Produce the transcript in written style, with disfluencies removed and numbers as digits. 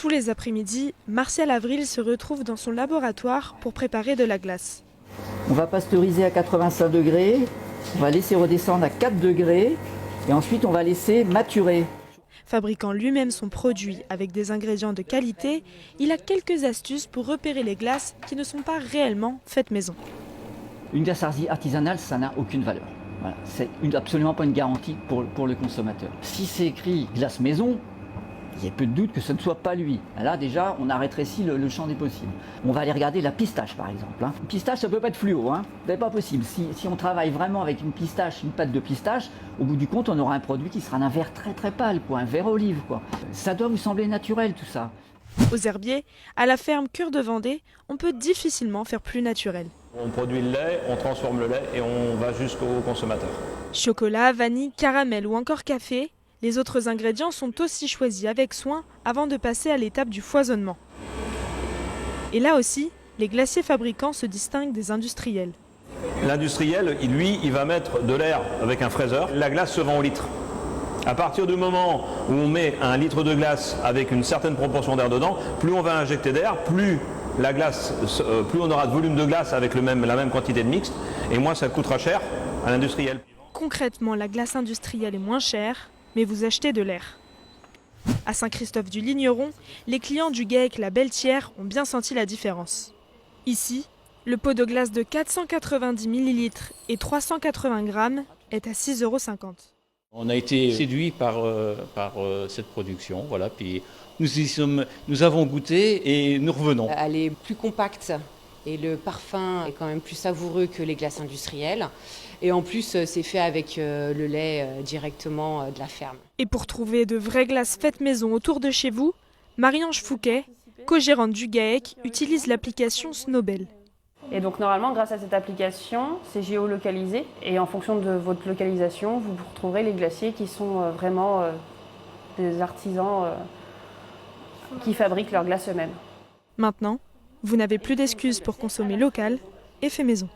Tous les après-midi, Martial Avril se retrouve dans son laboratoire pour préparer de la glace. On va pasteuriser à 85 degrés, on va laisser redescendre à 4 degrés et ensuite on va laisser maturer. Fabriquant lui-même son produit avec des ingrédients de qualité, il a quelques astuces pour repérer les glaces qui ne sont pas réellement faites maison. Une glace artisanale, ça n'a aucune valeur. Voilà. C'est absolument pas une garantie pour le consommateur. Si c'est écrit glace maison, il y a peu de doute que ce ne soit pas lui. Là déjà, on a rétréci le champ des possibles. On va aller regarder la pistache par exemple. Une pistache, ça ne peut pas être fluo, c'est pas possible. Si on travaille vraiment avec une pistache, une pâte de pistache, au bout du compte, on aura un produit qui sera d'un vert très très pâle, un vert olive. Ça doit vous sembler naturel tout ça. Aux herbiers, à la ferme Cure de Vendée, on peut difficilement faire plus naturel. On produit le lait, on transforme le lait et on va jusqu'au consommateur. Chocolat, vanille, caramel ou encore café, les autres ingrédients sont aussi choisis avec soin avant de passer à l'étape du foisonnement. Et là aussi, les glaciers fabricants se distinguent des industriels. L'industriel, lui, il va mettre de l'air avec un fraiseur. La glace se vend au litre. À partir du moment où on met un litre de glace avec une certaine proportion d'air dedans, plus on va injecter d'air, plus on aura de volume de glace avec la même quantité de mixte, et moins ça coûtera cher à l'industriel. Concrètement, la glace industrielle est moins chère, mais vous achetez de l'air. À Saint-Christophe-du-Ligneron, les clients du GAEC La Belletière ont bien senti la différence. Ici, le pot de glace de 490 ml et 380 g est à 6,50 €. On a été séduits par cette production, voilà, puis nous avons goûté et nous revenons. Elle est plus compacte et le parfum est quand même plus savoureux que les glaces industrielles. Et en plus, c'est fait avec le lait directement de la ferme. Et pour trouver de vraies glaces faites maison autour de chez vous, Marie-Ange Fouquet, co-gérante du GAEC, utilise l'application Snowbell. Et donc normalement, grâce à cette application, c'est géolocalisé. Et en fonction de votre localisation, vous retrouverez les glaciers qui sont vraiment des artisans qui fabriquent leurs glaces eux-mêmes. Maintenant, vous n'avez plus d'excuses pour consommer local et fait maison.